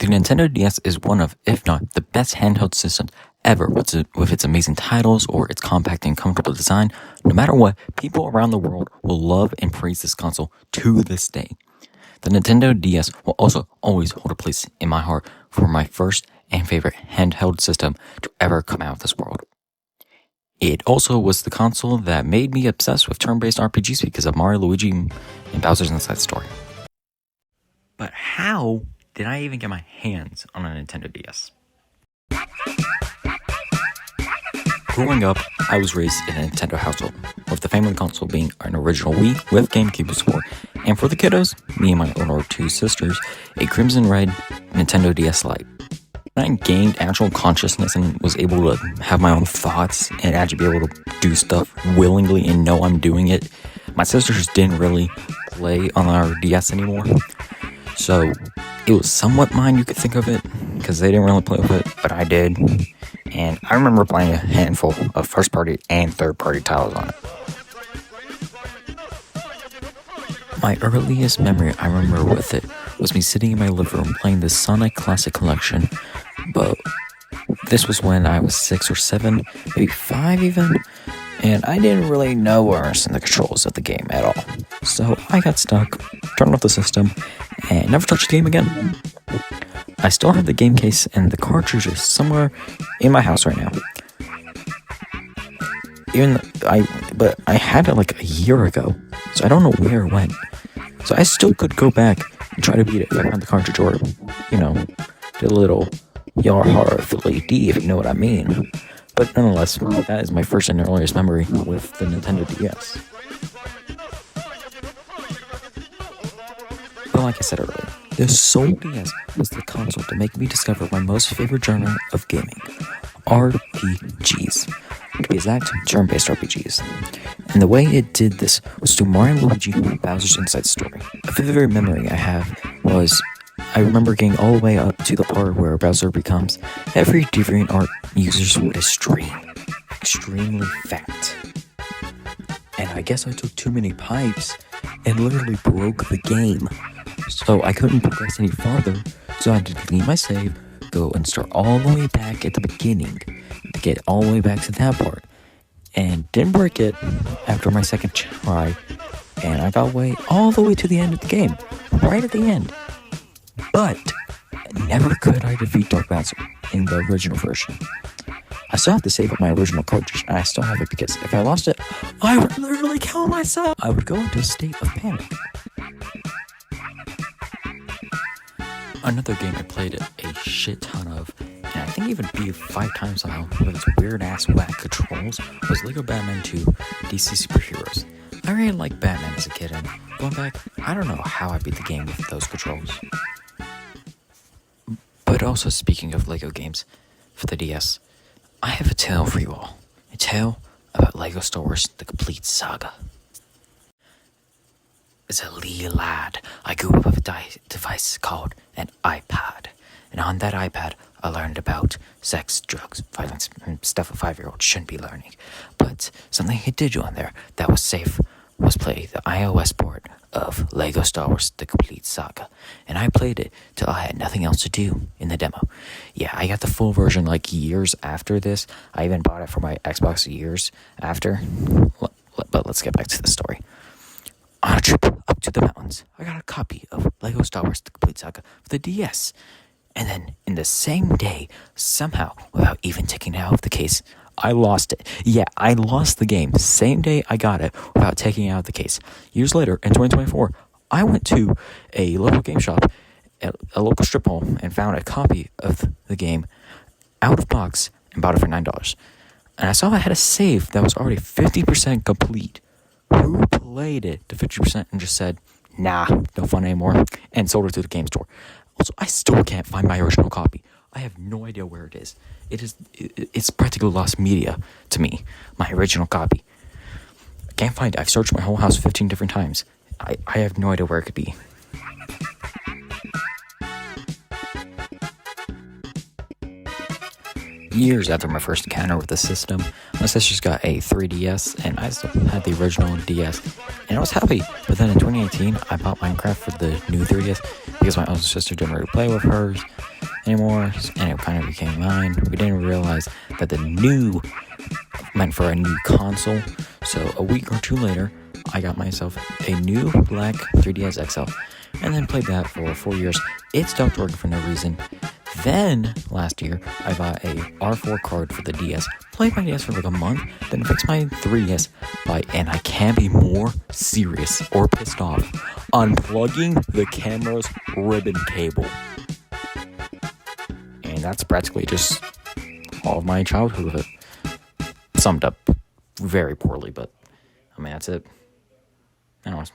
The Nintendo DS is one of, if not the best handheld systems ever, with its amazing titles or its compact and comfortable design. No matter what, people around the world will love and praise this console to this day. The Nintendo DS will also always hold a place in my heart for my first and favorite handheld system to ever come out of this world. It also was the console that made me obsessed with turn-based RPGs because of Mario, Luigi, and Bowser's Inside Story. But how did I even get my hands on a Nintendo DS? Growing up, I was raised in a Nintendo household, with the family console being an original Wii with GameCube support, and for the kiddos, me and my older two sisters, a crimson red Nintendo DS Lite. I gained actual consciousness and was able to have my own thoughts and actually be able to do stuff willingly and know I'm doing it. My sisters didn't really play on our DS anymore, so it was somewhat mine, you could think of it, because they didn't really play with it, but I did. And I remember playing a handful of first-party and third-party titles on it. My earliest memory I remember with it was me sitting in my living room playing the Sonic Classic Collection, but this was when I was 6 or 7, maybe 5 even, and I didn't really know where I was in the controls of the game at all. So I got stuck, turned off the system, and never touched the game again. I still have the game case and the cartridges somewhere in my house right now. But I had it like a year ago, so I don't know where it went. So I still could go back and try to beat it if I found the cartridge, or, do a little yar har Philly D, if you know what I mean. But nonetheless, that is my first and earliest memory with the Nintendo DS. But like I said earlier, the sole DS was the console to make me discover my most favorite genre of gaming, RPGs. To be exact, turn-based RPGs. And the way it did this was through Mario, Luigi, and Bowser's Inside Story. A vivid memory I have was, I remember getting all the way up to the part where Bowser becomes every DeviantArt user's extremely fat. And I guess I took too many pipes and literally broke the game. So I couldn't progress any farther, so I had to delete my save, go and start all the way back at the beginning to get all the way back to that part. And didn't break it after my second try, and I got all the way to the end of the game, right at the end. But never could I defeat Dark Bowser in the original version. I still have to save up my original cartridge, and I still have it because if I lost it, I would literally kill myself. I would go into a state of panic. Another game I played a shit ton of, and I think even beat 5 times now with its weird-ass whack controls, was Lego Batman 2 DC Superheroes. I really liked Batman as a kid, and going back, I don't know how I beat the game with those controls. But also, speaking of Lego games for the DS, I have a tale for you all. A tale about Lego Star Wars: The Complete Saga. As a wee lad, I grew up with a device called an iPad. And on that iPad, I learned about sex, drugs, violence, and stuff a 5-year-old shouldn't be learning. But something I did do on there that was safe was play the iOS port of Lego Star Wars: The Complete Saga. And I played it till I had nothing else to do in the demo. Yeah, I got the full version like years after this. I even bought it for my Xbox years after. But let's get back to the story. On a trip up to the mountains, I got a copy of Lego Star Wars: The Complete Saga for the DS. And then, in the same day, somehow, without even taking it out of the case, I lost it. Yeah, I lost the game. Same day I got it, without taking it out of the case. Years later, in 2024, I went to a local game shop, a local strip mall, and found a copy of the game out of box and bought it for $9. And I saw I had a save that was already 50% complete. Who played it to 50% and just said, nah, no fun anymore, and sold it to the game store? Also, I still can't find my original copy. I have no idea where it is. It's practically lost media to me, my original copy. I can't find it. I've searched my whole house 15 different times. I have no idea where it could be. Years after my first encounter with the system, my sisters got a 3DS, and I still had the original DS, and I was happy. But then in 2018, I bought Minecraft for the new 3DS because my older sister didn't really play with hers, anymore, and it kind of became mine. We didn't realize that the new meant for a new console. So a week or two later, I got myself a new black 3DS XL, and then played that for 4 years. It stopped working for no reason. Then, last year, I bought a R4 card for the DS, played my DS for like a month, then fixed my 3DS and I can't be more serious or pissed off, unplugging the camera's ribbon cable. And that's practically just all of my childhood with it. Summed up very poorly, but, I mean, that's it. Anyways.